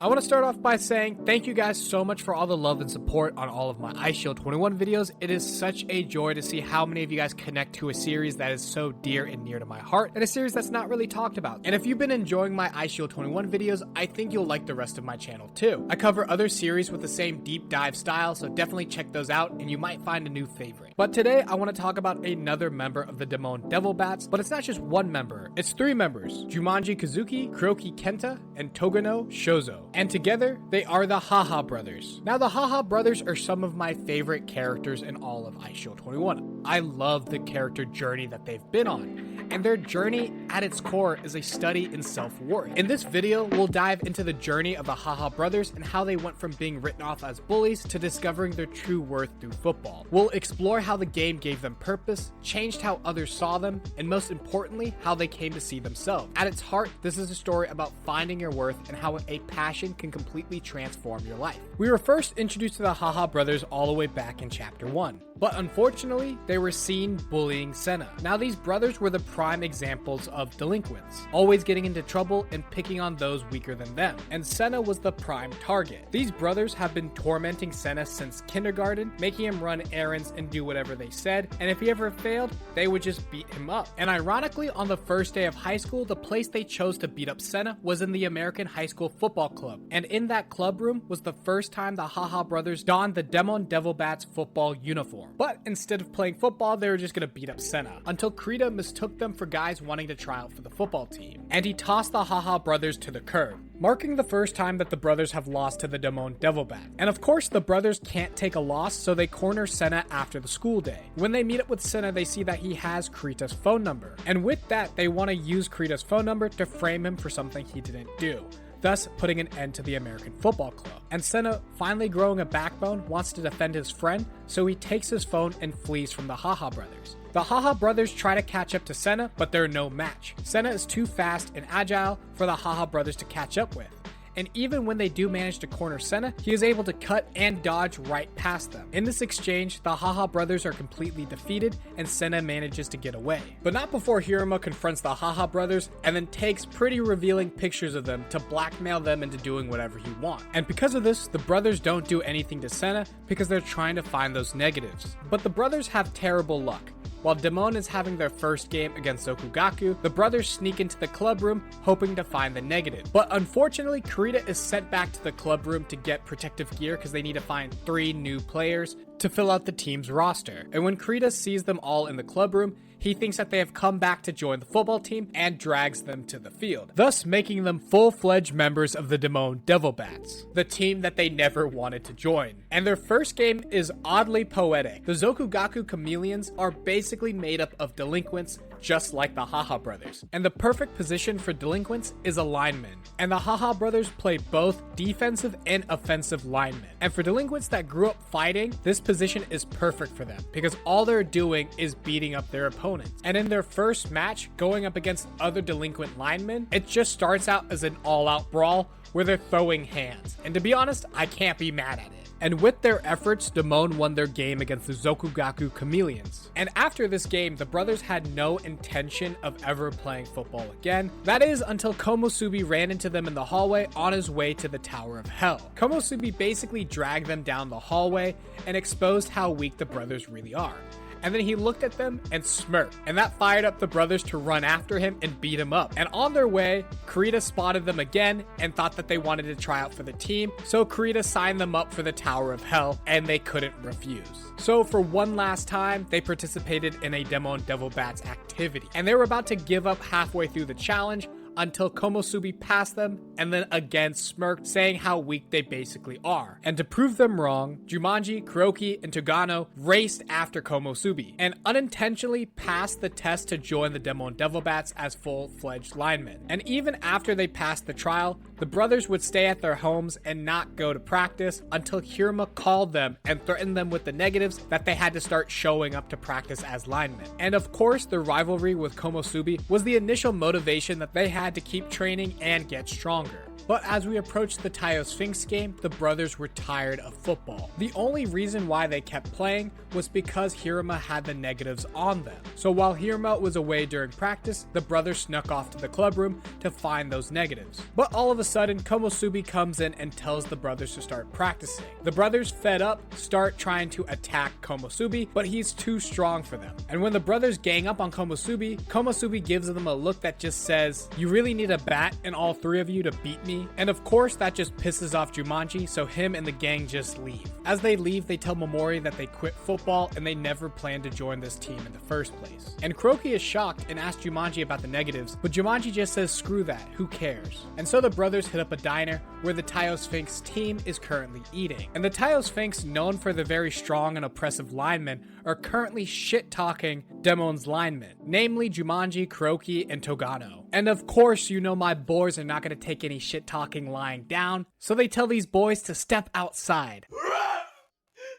I want to start off by saying thank you guys so much for all the love and support on all of my Eyeshield 21 videos. It is such a joy to see how many of you guys connect to a series that is so dear and near to my heart, and a series that's not really talked about. And if you've been enjoying my Eyeshield 21 videos, I think you'll like the rest of my channel too. I cover other series with the same deep dive style, so definitely check those out and you might find a new favorite. But today I want to talk about another member of the Deimon Devil Bats, but it's not just one member, it's three members: Juumonji Kazuki, Kuroki Kenta, and Togano Shozo. And together, they are the Haha brothers. Now, the Haha brothers are some of my favorite characters in all of Eyeshield 21. I love the character journey that they've been on, and their journey at its core is a study in self-worth. In this video, we'll dive into the journey of the Haha brothers and how they went from being written off as bullies to discovering their true worth through football. We'll explore how the game gave them purpose, changed how others saw them, and most importantly, how they came to see themselves. At its heart, this is a story about finding your worth and how a passion can completely transform your life. We were first introduced to the Haha brothers all the way back in chapter 1, but unfortunately, they were seen bullying Sena. Now, these brothers were the prime examples of delinquents, always getting into trouble and picking on those weaker than them, and Sena was the prime target. These brothers have been tormenting Sena since kindergarten, making him run errands and do whatever they said, and if he ever failed, they would just beat him up. And ironically, on the first day of high school, the place they chose to beat up Sena was in the American High School Football Club, and in that club room was the first time the Haha brothers donned the Deimon Devil Bats football uniform. But instead of playing football, they were just gonna beat up Sena, until Krita mistook them for guys wanting to try out for the football team, and he tossed the Haha brothers to the curb, marking the first time that the brothers have lost to the Deimon Devil Bat. And of course, the brothers can't take a loss, so they corner Sena after the school day. When they meet up with Sena, they see that he has Krita's phone number, and with that, they want to use Krita's phone number to frame him for something he didn't do, thus putting an end to the American Football Club. And Sena, finally growing a backbone, wants to defend his friend, so he takes his phone and flees from the Haha brothers. The Haha brothers try to catch up to Sena, but they're no match. Sena is too fast and agile for the Haha brothers to catch up with. And even when they do manage to corner Sena, he is able to cut and dodge right past them. In this exchange, the Haha brothers are completely defeated and Sena manages to get away. But not before Hiruma confronts the Haha brothers and then takes pretty revealing pictures of them to blackmail them into doing whatever he wants. And because of this, the brothers don't do anything to Sena because they're trying to find those negatives. But the brothers have terrible luck. While Deimon is having their first game against Zokugaku, the brothers sneak into the club room hoping to find the negative. But unfortunately, Krita is sent back to the club room to get protective gear because they need to find 3 new players to fill out the team's roster. And when Krita sees them all in the club room, he thinks that they have come back to join the football team and drags them to the field, thus making them full-fledged members of the Deimon Devil Bats, the team that they never wanted to join. And their first game is oddly poetic. The Zokugaku chameleons are basically made up of delinquents, just like the Haha brothers. And the perfect position for delinquents is a lineman. And the Haha brothers play both defensive and offensive linemen. And for delinquents that grew up fighting, this position is perfect for them because all they're doing is beating up their opponents. And in their first match, going up against other delinquent linemen, it just starts out as an all-out brawl where they're throwing hands. And to be honest, I can't be mad at it. And with their efforts, Deimon won their game against the Zokugaku chameleons. And after this game, the brothers had no intention of ever playing football again. That is until Komusubi ran into them in the hallway on his way to the Tower of Hell. Komusubi basically dragged them down the hallway and exposed how weak the brothers really are. And then he looked at them and smirked, and that fired up the brothers to run after him and beat him up. And on their way, Krita spotted them again and thought that they wanted to try out for the team, so Krita signed them up for the Tower of Hell, and they couldn't refuse. So for one last time, they participated in a Deimon Devil Bats activity, and they were about to give up halfway through the challenge until Komusubi passed them and then again smirked, saying how weak they basically are. And to prove them wrong, Juumonji, Kuroki, and Togano raced after Komusubi and unintentionally passed the test to join the Deimon Devil Bats as full-fledged linemen. And even after they passed the trial, the brothers would stay at their homes and not go to practice until Hiruma called them and threatened them with the negatives that they had to start showing up to practice as linemen. And of course, their rivalry with Komusubi was the initial motivation that they had to keep training and get stronger. But as we approached the Taio Sphinx game, the brothers were tired of football. The only reason why they kept playing was because Hiruma had the negatives on them. So while Hiruma was away during practice, the brothers snuck off to the club room to find those negatives. But all of a sudden, Komusubi comes in and tells the brothers to start practicing. The brothers, fed up, start trying to attack Komusubi, but he's too strong for them. And when the brothers gang up on Komusubi, Komusubi gives them a look that just says, "You really need a bat and all three of you to beat me?" And of course that just pisses off Juumonji, so him and the gang just leave. As they leave, they tell Momori that they quit football and they never planned to join this team in the first place. And Kuroki is shocked and asks Juumonji about the negatives, but Juumonji just says screw that, who cares? And so the brothers hit up a diner where the Taio Sphinx team is currently eating. And the Taio Sphinx, known for the very strong and oppressive linemen, are currently shit-talking Daimon's linemen, namely Juumonji, Kuroki, and Togano. And of course, you know my boys are not going to take any shit-talking lying down, so they tell these boys to step outside.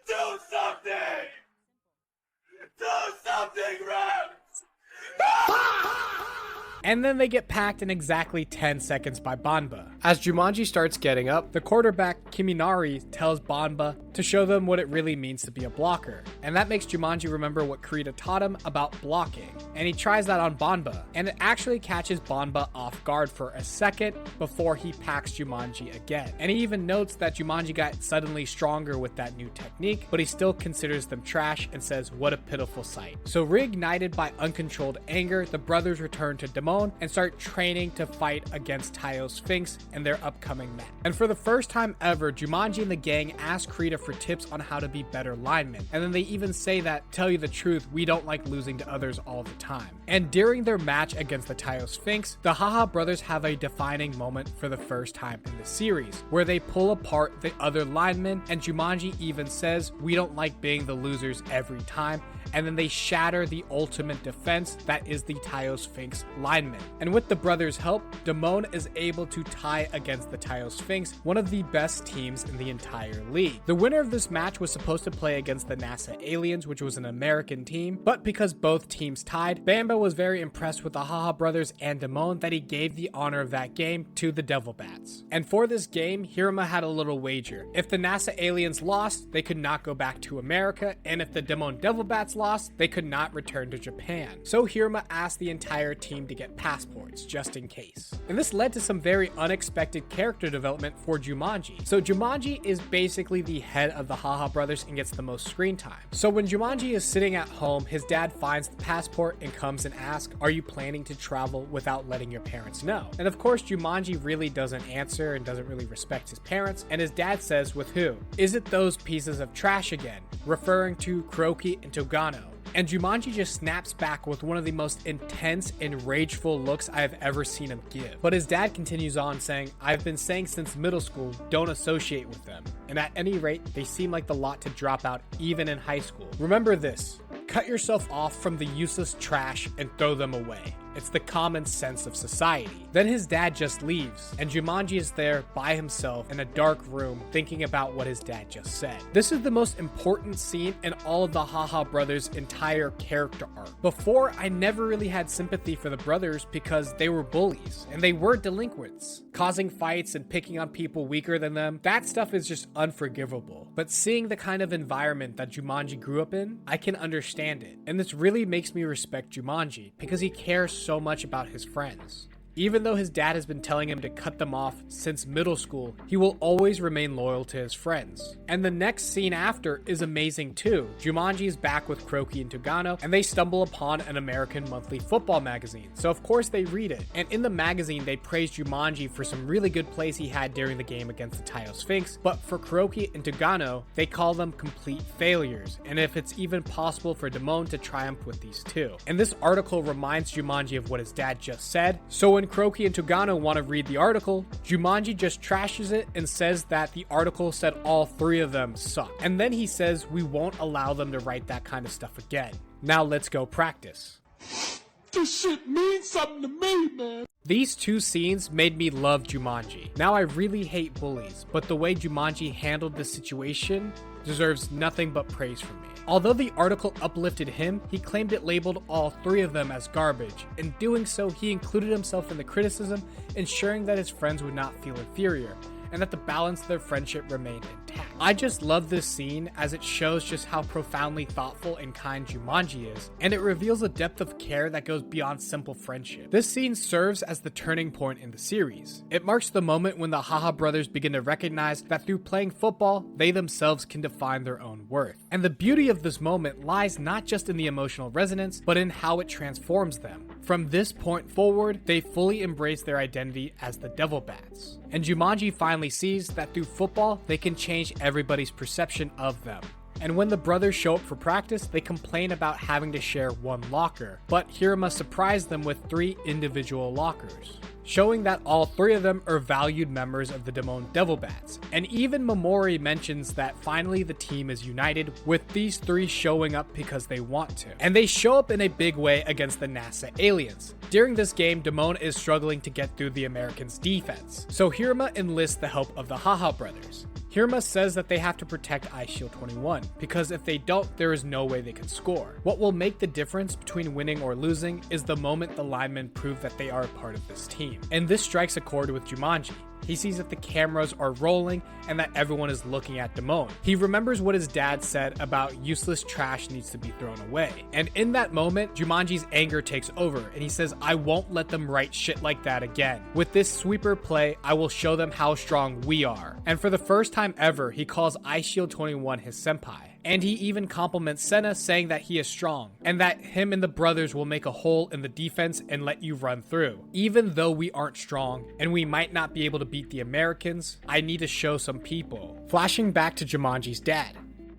Do something! Do something, Ref! And then they get packed in exactly 10 seconds by Banba. As Juumonji starts getting up, the quarterback Kiminari tells Banba to show them what it really means to be a blocker. And that makes Juumonji remember what Kurita taught him about blocking. And he tries that on Banba, and it actually catches Banba off guard for a second before he packs Juumonji again. And he even notes that Juumonji got suddenly stronger with that new technique, but he still considers them trash and says, what a pitiful sight. So reignited by uncontrolled anger, the brothers return to Deimon and start training to fight against Taio Sphinx in their upcoming match. And for the first time ever, Juumonji and the gang ask Kurita for tips on how to be better linemen. And then they even say that, tell you the truth, we don't like losing to others all the time. And during their match against the Taio Sphinx, the Haha brothers have a defining moment for the first time in the series, where they pull apart the other linemen, and Juumonji even says, we don't like being the losers every time. And then they shatter the ultimate defense that is the Taio Sphinx linemen. And with the brothers' help, Deimon is able to tie against the Taio Sphinx, one of the best teams in the entire league. The winner of this match was supposed to play against the NASA Aliens, which was an American team, but because both teams tied, Bamba was very impressed with the Haha brothers and Deimon that he gave the honor of that game to the Devil Bats. And for this game, Hiruma had a little wager. If the NASA Aliens lost, they could not go back to America, and if the Deimon Devil Bats lost, they could not return to Japan. So Hiruma asked the entire team to get passports, just in case. And this led to some very unexpected character development for Juumonji. So Juumonji is basically the head of the Haha brothers and gets the most screen time. So when Juumonji is sitting at home, his dad finds the passport and comes and asks, are you planning to travel without letting your parents know? And of course, Juumonji really doesn't answer and doesn't really respect his parents. And his dad says, with who? Is it those pieces of trash again? Referring to Kuroki and Togano. And Juumonji just snaps back with one of the most intense and rageful looks I have ever seen him give. But his dad continues on saying, I've been saying since middle school, don't associate with them. And at any rate, they seem like the lot to drop out even in high school. Remember this, cut yourself off from the useless trash and throw them away. It's the common sense of society. Then his dad just leaves, and Juumonji is there by himself in a dark room thinking about what his dad just said. This is the most important scene in all of the Haha brothers' entire character arc. Before, I never really had sympathy for the brothers because they were bullies, and they were delinquents, causing fights and picking on people weaker than them. That stuff is just unforgivable. But seeing the kind of environment that Juumonji grew up in, I can understand it. And this really makes me respect Juumonji because he cares so much about his friends. Even though his dad has been telling him to cut them off since middle school, he will always remain loyal to his friends. And the next scene after is amazing too. Juumonji is back with Kuroki and Togano, and they stumble upon an American monthly football magazine. So of course they read it. And in the magazine, they praise Juumonji for some really good plays he had during the game against the Taio Sphinx. But for Kuroki and Togano, they call them complete failures. And if it's even possible for Deimon to triumph with these two. And this article reminds Juumonji of what his dad just said. So when Kuroki and Togano want to read the article, Juumonji just trashes it and says that the article said all three of them suck. And then he says we won't allow them to write that kind of stuff again. Now let's go practice. This shit means something to me, man. These two scenes made me love Juumonji. Now I really hate bullies, but the way Juumonji handled the situation deserves nothing but praise from me. Although the article uplifted him, he claimed it labeled all 3 of them as garbage. In doing so, he included himself in the criticism, ensuring that his friends would not feel inferior, and that the balance of their friendship remained intact. I just love this scene as it shows just how profoundly thoughtful and kind Juumonji is, and it reveals a depth of care that goes beyond simple friendship. This scene serves as the turning point in the series. It marks the moment when the Haha brothers begin to recognize that through playing football, they themselves can define their own worth. And the beauty of this moment lies not just in the emotional resonance, but in how it transforms them. From this point forward, they fully embrace their identity as the Devil Bats. And Juumonji finally sees that through football, they can change everybody's perception of them. And when the brothers show up for practice, they complain about having to share one locker. But Hiruma surprised them with 3 individual lockers, showing that all 3 of them are valued members of the Deimon Devil Bats. And even Momori mentions that finally the team is united, with these 3 showing up because they want to. And they show up in a big way against the NASA aliens. During this game, Deimon is struggling to get through the Americans' defense, so Hiruma enlists the help of the Haha brothers. Hiruma says that they have to protect Eyeshield 21, because if they don't, there is no way they can score. What will make the difference between winning or losing is the moment the linemen prove that they are a part of this team. And this strikes a chord with Juumonji. He sees that the cameras are rolling and that everyone is looking at Deimon. He remembers what his dad said about useless trash needs to be thrown away. And in that moment, Juumonji's anger takes over and he says, I won't let them write shit like that again. With this sweeper play, I will show them how strong we are. And for the first time ever, he calls Eyeshield 21 his senpai. And he even compliments Sena, saying that he is strong, and that him and the brothers will make a hole in the defense and let you run through. Even though we aren't strong, and we might not be able to beat the Americans, I need to show some people. Flashing back to Juumonji's dad.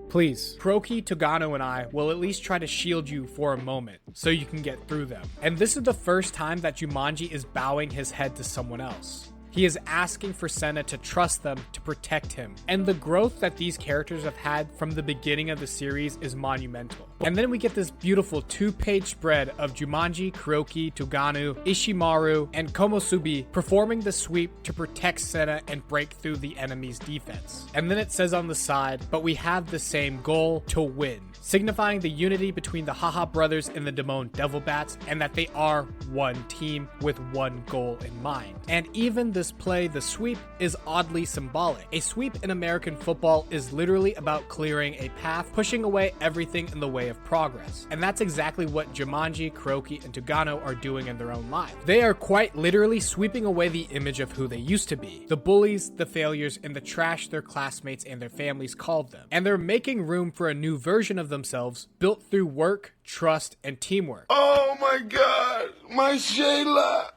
Please, Kuroki, Togano, and I will at least try to shield you for a moment, so you can get through them. And this is the first time that Juumonji is bowing his head to someone else. He is asking for Sena to trust them to protect him. And the growth that these characters have had from the beginning of the series is monumental. And then we get this beautiful 2-page spread of Juumonji, Kuroki, Togano, Ishimaru, and Komosubi performing the sweep to protect Sena and break through the enemy's defense. And then it says on the side, but we have the same goal, to win, signifying the unity between the Haha brothers and the Deimon Devil Bats, and that they are one team with one goal in mind. And even this play, the sweep, is oddly symbolic. A sweep in American football is literally about clearing a path, pushing away everything in the way of progress. And that's exactly what Juumonji, Kuroki, and Togano are doing in their own lives. They are quite literally sweeping away the image of who they used to be. The bullies, the failures, and the trash their classmates and their families called them. And they're making room for a new version of themselves, built through work, trust, and teamwork. Oh my God, my Shayla,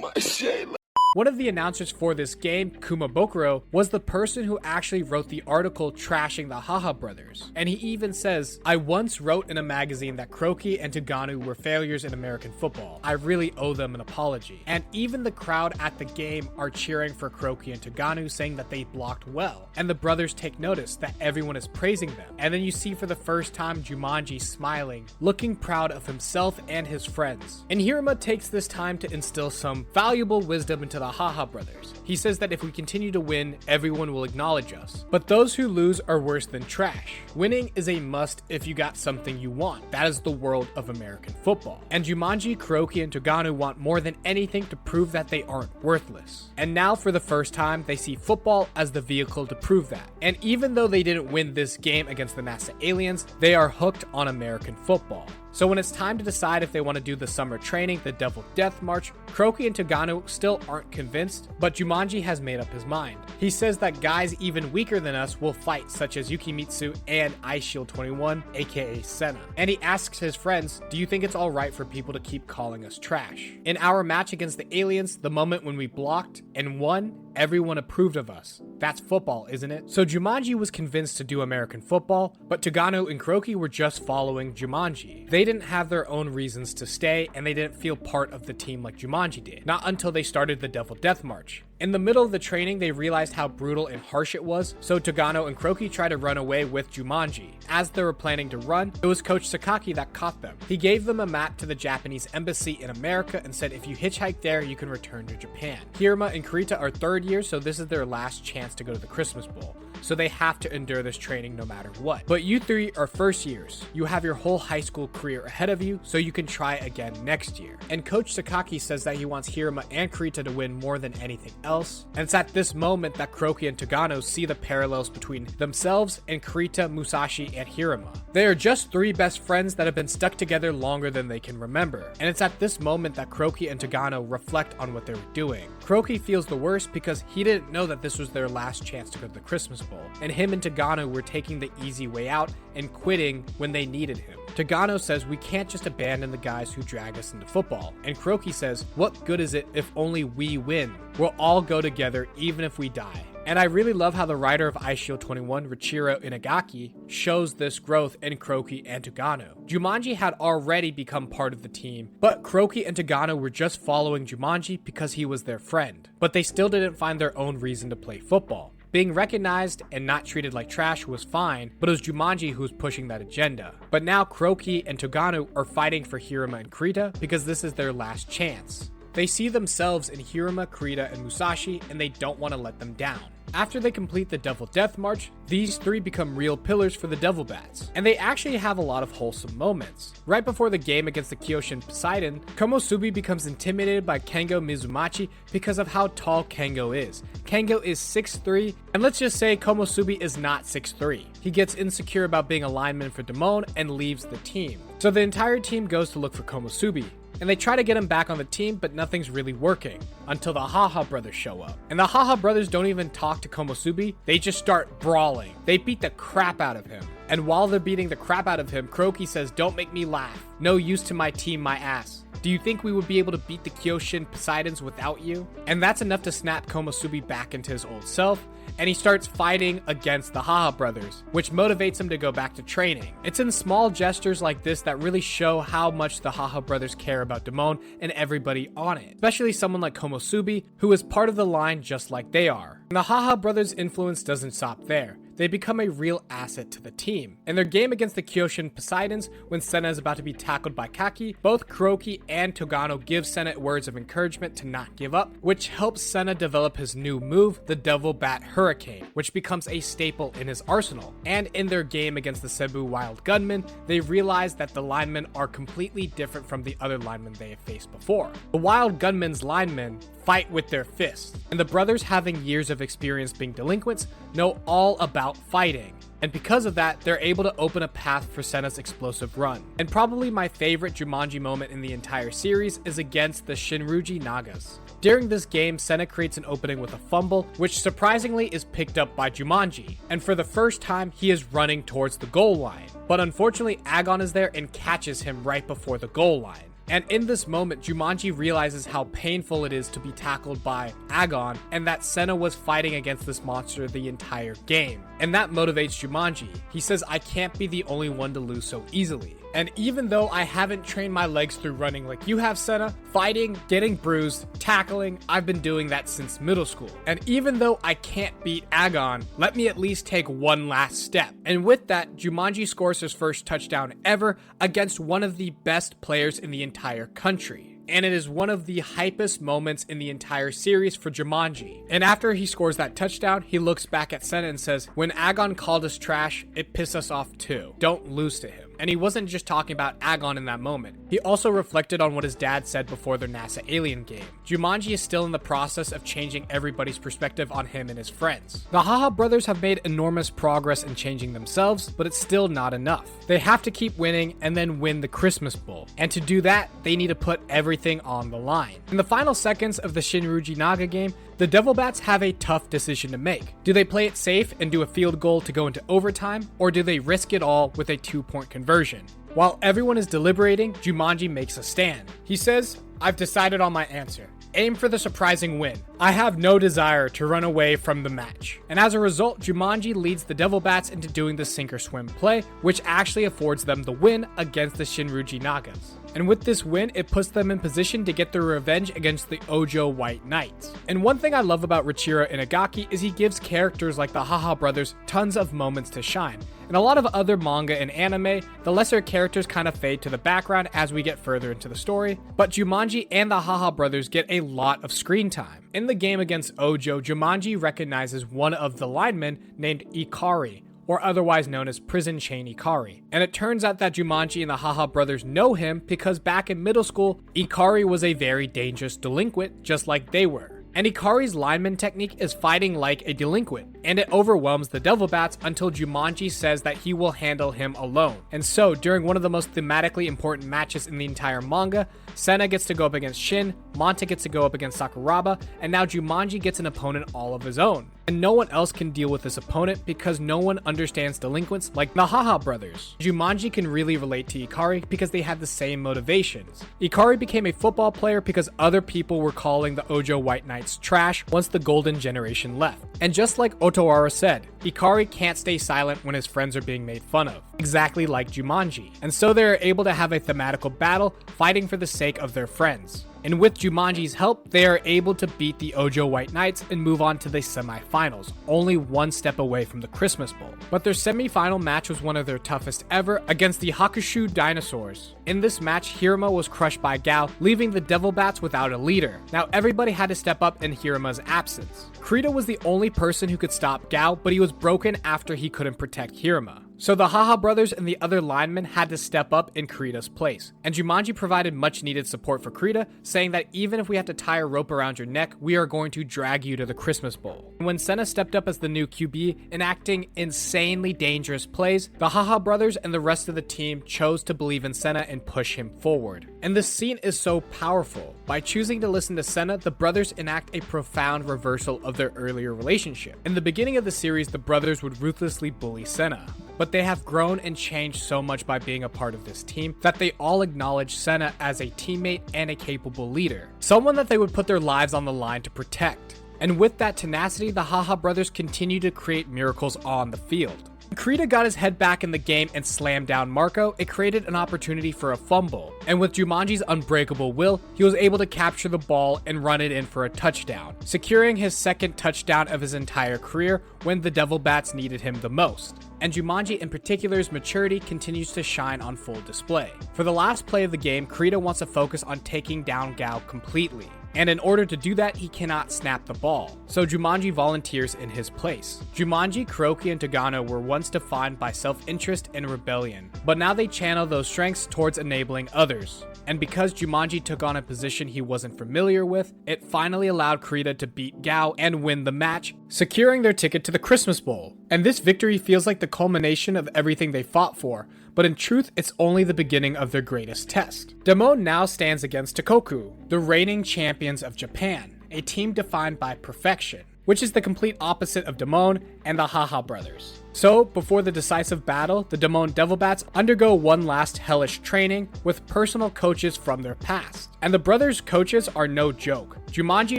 my Shayla. One of the announcers for this game, Kumabokuro, was the person who actually wrote the article trashing the Haha brothers. And he even says, I once wrote in a magazine that Kuroki and Togano were failures in American football. I really owe them an apology. And even the crowd at the game are cheering for Kuroki and Togano, saying that they blocked well. And the brothers take notice that everyone is praising them. And then you see for the first time Juumonji smiling, looking proud of himself and his friends. And Hiruma takes this time to instill some valuable wisdom into the Haha brothers. He says that if we continue to win, everyone will acknowledge us. But those who lose are worse than trash. Winning is a must if you got something you want. That is the world of American football. And Juumonji, Kuroki, and Togano want more than anything to prove that they aren't worthless. And now for the first time, they see football as the vehicle to prove that. And even though they didn't win this game against the NASA aliens, they are hooked on American football. So when it's time to decide if they want to do the summer training, the Devil Death March, Kuroki and Togano still aren't convinced, but Juumonji has made up his mind. He says that guys even weaker than us will fight, such as Yukimitsu and Eyeshield 21, aka Sena. And he asks his friends, do you think it's alright for people to keep calling us trash? In our match against the aliens, the moment when we blocked and won, everyone approved of us. That's football, isn't it? So Juumonji was convinced to do American football, but Togano and Kuroki were just following Juumonji. They didn't have their own reasons to stay, and they didn't feel part of the team like Juumonji did. Not until they started the Devil Death March. In the middle of the training, they realized how brutal and harsh it was, so Togano and Kroki tried to run away with Juumonji. As they were planning to run, it was Coach Sakaki that caught them. He gave them a map to the Japanese embassy in America and said if you hitchhike there, you can return to Japan. Hiruma and Kurita are third years, so this is their last chance to go to the Christmas Bowl. So they have to endure this training no matter what. But you three are first years. You have your whole high school career ahead of you, so you can try again next year. And Coach Sakaki says that he wants Hiruma and Kurita to win more than anything else. And it's at this moment that Kroki and Togano see the parallels between themselves and Kurita, Musashi, and Hiruma. They are just three best friends that have been stuck together longer than they can remember. And it's at this moment that Kroki and Togano reflect on what they were doing. Kroki feels the worst because he didn't know that this was their last chance to go to the Christmas Bowl, and him and Togano were taking the easy way out and quitting when they needed him. Togano says we can't just abandon the guys who drag us into football, and Kroki says what good is it if only we win? We'll all go together even if we die. And I really love how the writer of Eyeshield 21, Richiro Inagaki, shows this growth in Kroki and Togano. Juumonji had already become part of the team, but Kroki and Togano were just following Juumonji because he was their friend. But they still didn't find their own reason to play football. Being recognized and not treated like trash was fine, but it was Juumonji who was pushing that agenda. But now Kroki and Togano are fighting for Hiruma and Kurita because this is their last chance. They see themselves in Hiruma, Kurita, and Musashi, and they don't want to let them down. After they complete the Devil Death March, these three become real pillars for the Devil Bats, and they actually have a lot of wholesome moments. Right before the game against the Kyoshin Poseidon, Komosubi becomes intimidated by Kengo Mizumachi because of how tall Kengo is. Kengo is 6'3", and let's just say Komosubi is not 6'3". He gets insecure about being a lineman for Deimon and leaves the team. So the entire team goes to look for Komosubi, and they try to get him back on the team, but nothing's really working until the Haha brothers show up. And the Haha brothers don't even talk to Komosubi, they just start brawling. They beat the crap out of him. And while they're beating the crap out of him, Kroki says, "Don't make me laugh. No use to my team, my ass. Do you think we would be able to beat the Kyoshin Poseidons without you?" And that's enough to snap Komosubi back into his old self, and he starts fighting against the Haha brothers, which motivates him to go back to training. It's in small gestures like this that really show how much the Haha brothers care about Deimon and everybody on it, especially someone like Komosubi, who is part of the line just like they are. And the Haha brothers' influence doesn't stop there. They become a real asset to the team. In their game against the Kyoshin Poseidons, when Sena is about to be tackled by Kaki, both Kroki and Togano give Sena words of encouragement to not give up, which helps Sena develop his new move, the Devil Bat Hurricane, which becomes a staple in his arsenal. And in their game against the Cebu Wild Gunmen, they realize that the linemen are completely different from the other linemen they have faced before. The Wild Gunmen's linemen fight with their fists, and the brothers, having years of experience being delinquents, know all about fighting. And because of that, they're able to open a path for Sena's explosive run. And probably my favorite Juumonji moment in the entire series is against the Shinruji Nagas. During this game, Sena creates an opening with a fumble, which surprisingly is picked up by Juumonji. And for the first time, he is running towards the goal line. But unfortunately, Agon is there and catches him right before the goal line. And in this moment, Juumonji realizes how painful it is to be tackled by Agon, and that Sena was fighting against this monster the entire game. And that motivates Juumonji. He says, "I can't be the only one to lose so easily. And even though I haven't trained my legs through running like you have, Sena, fighting, getting bruised, tackling, I've been doing that since middle school. And even though I can't beat Agon, let me at least take one last step." And with that, Juumonji scores his first touchdown ever against one of the best players in the entire country. And it is one of the hypest moments in the entire series for Juumonji. And after he scores that touchdown, he looks back at Sena and says, "When Agon called us trash, it pissed us off too. Don't lose to him." And he wasn't just talking about Agon in that moment. He also reflected on what his dad said before their NASA Alien game. Juumonji is still in the process of changing everybody's perspective on him and his friends. The Haha brothers have made enormous progress in changing themselves, but it's still not enough. They have to keep winning and then win the Christmas Bowl. And to do that, they need to put everything on the line. In the final seconds of the Shinruji Naga game, the Devil Bats have a tough decision to make. Do they play it safe and do a field goal to go into overtime, or do they risk it all with a 2-point conversion? While everyone is deliberating, Juumonji makes a stand. He says, "I've decided on my answer. Aim for the surprising win. I have no desire to run away from the match." And as a result, Juumonji leads the Devil Bats into doing the sink or swim play, which actually affords them the win against the Shinruji Nagas. And with this win, it puts them in position to get their revenge against the Ojo White Knights. And one thing I love about Richiro Inagaki is he gives characters like the Haha brothers tons of moments to shine. In a lot of other manga and anime, the lesser characters kind of fade to the background as we get further into the story, but Juumonji and the Haha brothers get a lot of screen time. In the game against Ojo, Juumonji recognizes one of the linemen named Ikari, or otherwise known as Prison Chain Ikari. And it turns out that Juumonji and the Haha brothers know him because back in middle school, Ikari was a very dangerous delinquent just like they were. And Ikari's lineman technique is fighting like a delinquent, and it overwhelms the Devil Bats until Juumonji says that he will handle him alone. And so, during one of the most thematically important matches in the entire manga, Sena gets to go up against Shin, Monta gets to go up against Sakuraba, and now Juumonji gets an opponent all of his own. And no one else can deal with this opponent because no one understands delinquents like the Haha brothers. Juumonji can really relate to Ikari because they had the same motivations. Ikari became a football player because other people were calling the Ojo White Knights trash once the golden generation left. And just like Otawara said, Ikari can't stay silent when his friends are being made fun of, exactly like Juumonji. And so they are able to have a thematical battle fighting for the sake of their friends. And with Juumonji's help, they are able to beat the Ojo White Knights and move on to the semi-finals, only one step away from the Christmas Bowl. But their semi-final match was one of their toughest ever against the Hakushu dinosaurs. In this match, Hiruma was crushed by Gao, leaving the Devil Bats without a leader. Now everybody had to step up in Hiruma's absence. Krita was the only person who could stop Gao, but he was broken after he couldn't protect Hiruma. So the Haha brothers and the other linemen had to step up in Krita's place. And Juumonji provided much needed support for Krita, saying that even if we have to tie a rope around your neck, we are going to drag you to the Christmas Bowl. And when Sena stepped up as the new QB, enacting insanely dangerous plays, the Haha brothers and the rest of the team chose to believe in Sena and push him forward. And this scene is so powerful. By choosing to listen to Sena, the brothers enact a profound reversal of their earlier relationship. In the beginning of the series, the brothers would ruthlessly bully Sena. But they have grown and changed so much by being a part of this team that they all acknowledge Sena as a teammate and a capable leader. Someone that they would put their lives on the line to protect. And with that tenacity, the Haha brothers continue to create miracles on the field. When Krita got his head back in the game and slammed down Marco, it created an opportunity for a fumble. And with Juumonji's unbreakable will, he was able to capture the ball and run it in for a touchdown, securing his second touchdown of his entire career when the Devil Bats needed him the most. And Juumonji in particular's maturity continues to shine on full display. For the last play of the game, Krita wants to focus on taking down Gao completely. And in order to do that, he cannot snap the ball. So Juumonji volunteers in his place. Juumonji, Kuroki, and Togano were once defined by self-interest and rebellion, but now they channel those strengths towards enabling others. And because Juumonji took on a position he wasn't familiar with, it finally allowed Krita to beat Gao and win the match, securing their ticket to the Christmas Bowl. And this victory feels like the culmination of everything they fought for, but in truth, it's only the beginning of their greatest test. Deimon now stands against Tokoku, the reigning champions of Japan, a team defined by perfection, which is the complete opposite of Deimon and the Haha brothers. So, before the decisive battle, the Deimon Devil Bats undergo one last hellish training with personal coaches from their past. And the brothers' coaches are no joke. Juumonji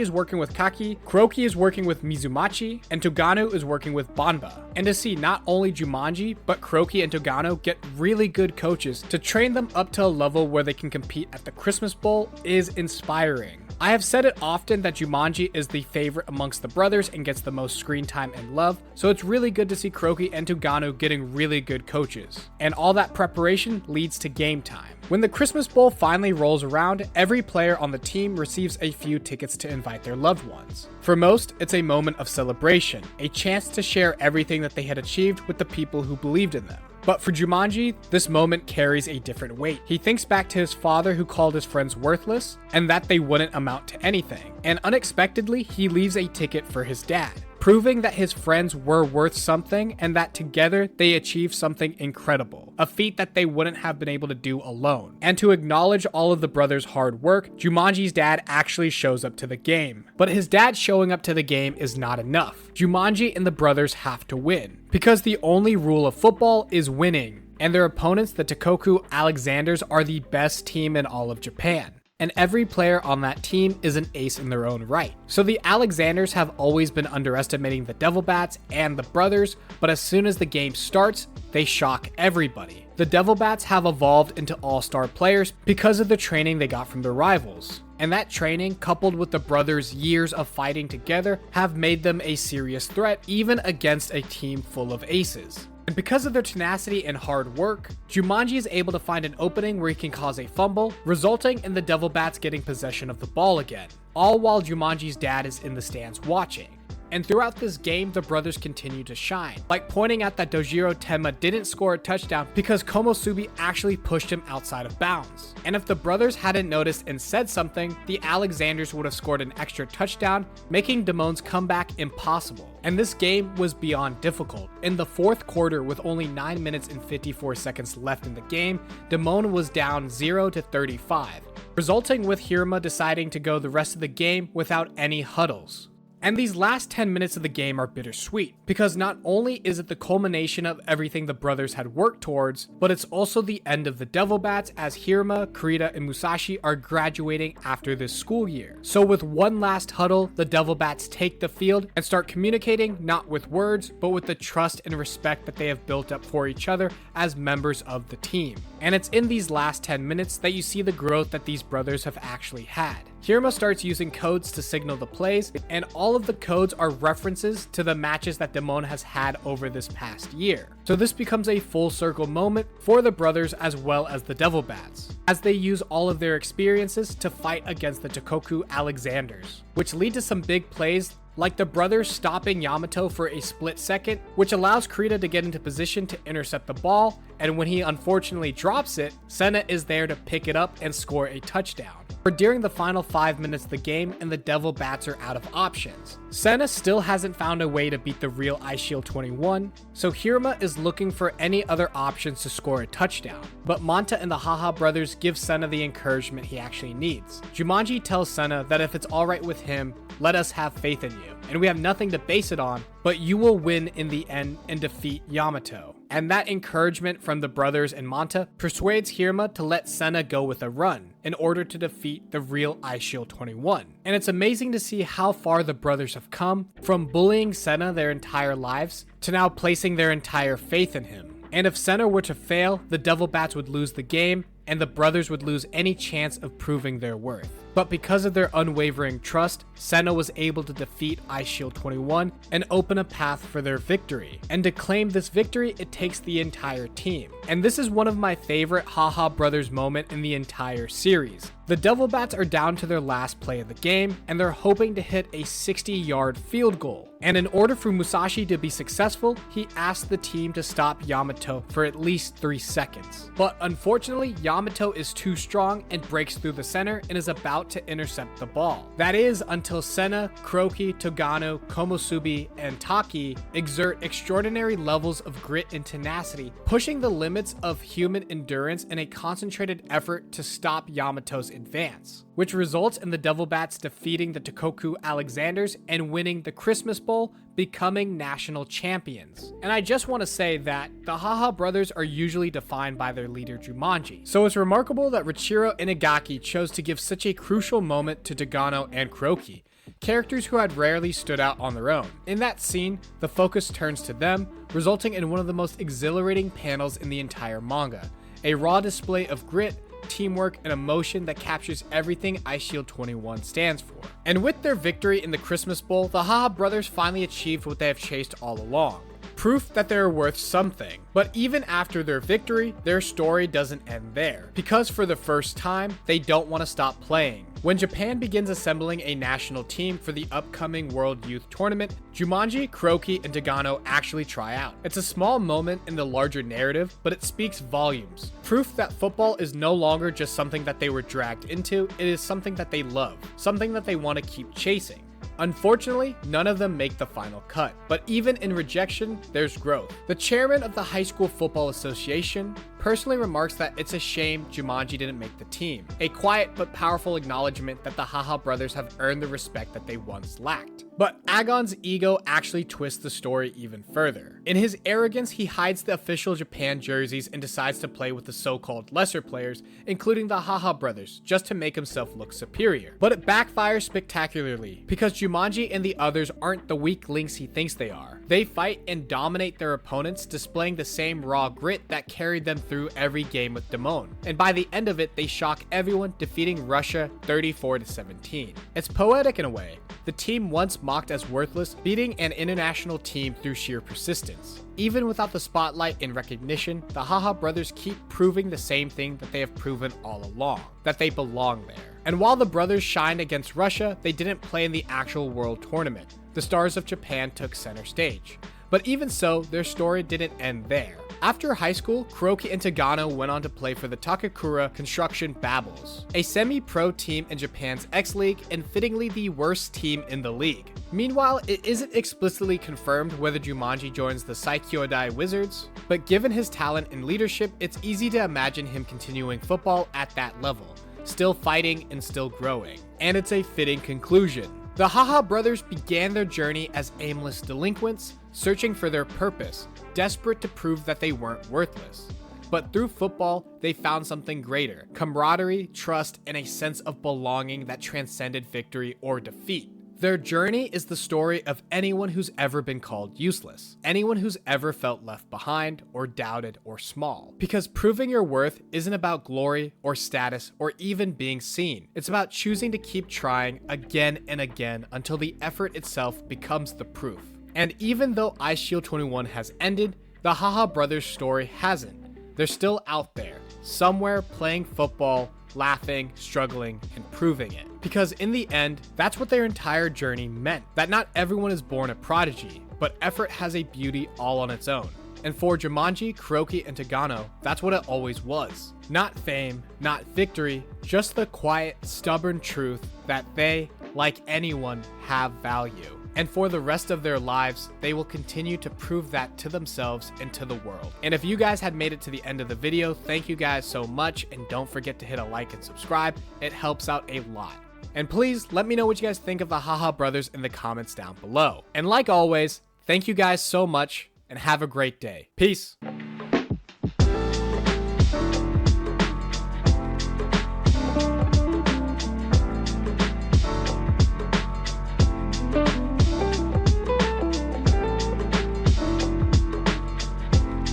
is working with Kaki, Kuroki is working with Mizumachi, and Togano is working with Banba. And to see not only Juumonji, but Kuroki and Togano get really good coaches to train them up to a level where they can compete at the Christmas Bowl is inspiring. I have said it often that Juumonji is the favorite amongst the brothers and gets the most screen time and love, so it's really good to see Kuroki and Togano getting really good coaches. And all that preparation leads to game time. When the Christmas Bowl finally rolls around, every player on the team receives a few tickets to invite their loved ones. For most, it's a moment of celebration, a chance to share everything that they had achieved with the people who believed in them. But for Juumonji, this moment carries a different weight. He thinks back to his father who called his friends worthless, and that they wouldn't amount to anything. And unexpectedly, he leaves a ticket for his dad, proving that his friends were worth something and that together they achieved something incredible, a feat that they wouldn't have been able to do alone. And to acknowledge all of the brothers' hard work, Juumonji's dad actually shows up to the game. But his dad showing up to the game is not enough. Juumonji and the brothers have to win, because the only rule of football is winning, and their opponents, the Tokoku Alexanders, are the best team in all of Japan. And every player on that team is an ace in their own right. So the Alexanders have always been underestimating the Devil Bats and the brothers, but as soon as the game starts, they shock everybody. the Devil Bats have evolved into all-star players because of the training they got from their rivals. And that training, coupled with the brothers' years of fighting together, have made them a serious threat even against a team full of aces. And because of their tenacity and hard work, Juumonji is able to find an opening where he can cause a fumble, resulting in the Devil Bats getting possession of the ball again, all while Juumonji's dad is in the stands watching. And throughout this game, the brothers continue to shine, like pointing out that Dojiro Tenma didn't score a touchdown because Komosubi actually pushed him outside of bounds. And if the brothers hadn't noticed and said something, the Alexanders would have scored an extra touchdown, making Daimon's comeback impossible. And this game was beyond difficult. In the fourth quarter, with only 9 minutes and 54 seconds left in the game, Deimon was down 0-35, resulting with Hiruma deciding to go the rest of the game without any huddles. And these last 10 minutes of the game are bittersweet, because not only is it the culmination of everything the brothers had worked towards, but it's also the end of the Devil Bats as Hiruma, Kurita, and Musashi are graduating after this school year. So with one last huddle, the Devil Bats take the field and start communicating not with words, but with the trust and respect that they have built up for each other as members of the team. And it's in these last 10 minutes that you see the growth that these brothers have actually had. Hiruma starts using codes to signal the plays, and all of the codes are references to the matches that Deimon has had over this past year. So this becomes a full circle moment for the brothers as well as the Devil Bats, as they use all of their experiences to fight against the Tokoku Alexanders, which lead to some big plays like the brothers stopping Yamato for a split second, which allows Kurita to get into position to intercept the ball, and when he unfortunately drops it, Sena is there to pick it up and score a touchdown. For during the final 5 minutes of the game and the Devil Bats are out of options. Sena still hasn't found a way to beat the real Eyeshield 21, so Hiruma is looking for any other options to score a touchdown. But Manta and the Haha brothers give Sena the encouragement he actually needs. Juumonji tells Sena that if it's alright with him, let us have faith in you, and we have nothing to base it on, but you will win in the end and defeat Yamato. And that encouragement from the brothers and Manta persuades Hiruma to let Sena go with a run in order to defeat the real Eyeshield 21. And it's amazing to see how far the brothers have come from bullying Sena their entire lives to now placing their entire faith in him. And if Sena were to fail, the Devil Bats would lose the game and the brothers would lose any chance of proving their worth. But because of their unwavering trust, Sena was able to defeat Eyeshield 21 and open a path for their victory. And to claim this victory, it takes the entire team. And this is one of my favorite Haha Brothers moment in the entire series. The Devil Bats are down to their last play of the game, and they're hoping to hit a 60-yard field goal. And in order for Musashi to be successful, he asked the team to stop Yamato for at least 3 seconds. But unfortunately, Yamato is too strong and breaks through the center and is about to intercept the ball. That is until Sena, Kuroki, Togano, Komosubi, and Taki exert extraordinary levels of grit and tenacity, pushing the limits of human endurance in a concentrated effort to stop Yamato's advance, which results in the Devil Bats defeating the Tokoku Alexanders and winning the Christmas Bowl, becoming national champions. And I just want to say that the Haha brothers are usually defined by their leader Juumonji, so it's remarkable that Richiro Inagaki chose to give such a crucial moment to Togano and Kuroki, characters who had rarely stood out on their own. In that scene, the focus turns to them, resulting in one of the most exhilarating panels in the entire manga, a raw display of grit, teamwork, and emotion that captures everything Eyeshield 21 stands for. And with their victory in the Christmas Bowl, the Haha brothers finally achieved what they have chased all along. Proof that they're worth something. But even after their victory, their story doesn't end there, because for the first time, they don't want to stop playing. When Japan begins assembling a national team for the upcoming World Youth Tournament, Juumonji, Kuroki, and Togano actually try out. It's a small moment in the larger narrative, but it speaks volumes. Proof that football is no longer just something that they were dragged into, it is something that they love, something that they want to keep chasing. Unfortunately, none of them make the final cut, but even in rejection, there's growth. The chairman of the High School Football Association personally remarks that it's a shame Juumonji didn't make the team, a quiet but powerful acknowledgement that the Haha brothers have earned the respect that they once lacked. But Agon's ego actually twists the story even further. In his arrogance, he hides the official Japan jerseys and decides to play with the so-called lesser players, including the Haha brothers, just to make himself look superior. But it backfires spectacularly, because Juumonji and the others aren't the weak links he thinks they are. They fight and dominate their opponents, displaying the same raw grit that carried them through every game with Deimon. And by the end of it, they shock everyone, defeating Russia 34-17. It's poetic in a way. The team once mocked as worthless, beating an international team through sheer persistence. Even without the spotlight and recognition, the Haha brothers keep proving the same thing that they have proven all along, that they belong there. And while the brothers shined against Russia, they didn't play in the actual world tournament. The stars of Japan took center stage. But even so, their story didn't end there. After high school, Kuroki and Tagano went on to play for the Takakura Construction Babbles, a semi-pro team in Japan's X-League and fittingly the worst team in the league. Meanwhile, it isn't explicitly confirmed whether Juumonji joins the Saikyodai Wizards, but given his talent and leadership, it's easy to imagine him continuing football at that level, still fighting and still growing. And it's a fitting conclusion. The Haha brothers began their journey as aimless delinquents, searching for their purpose, desperate to prove that they weren't worthless. But through football, they found something greater: camaraderie, trust, and a sense of belonging that transcended victory or defeat. Their journey is the story of anyone who's ever been called useless, anyone who's ever felt left behind or doubted or small. Because proving your worth isn't about glory or status or even being seen. It's about choosing to keep trying again and again until the effort itself becomes the proof. And even though Eyeshield 21 has ended, the Haha brothers' story hasn't. They're still out there, somewhere playing football, laughing, struggling, and proving it. Because in the end, that's what their entire journey meant. That not everyone is born a prodigy, but effort has a beauty all on its own. And for Juumonji, Kuroki, and Tagano, that's what it always was. Not fame, not victory, just the quiet, stubborn truth that they, like anyone, have value. And for the rest of their lives, they will continue to prove that to themselves and to the world. And if you guys had made it to the end of the video, thank you guys so much, and don't forget to hit a like and subscribe. It helps out a lot. And please let me know what you guys think of the Haha brothers in the comments down below. And like always, thank you guys so much, and have a great day. Peace.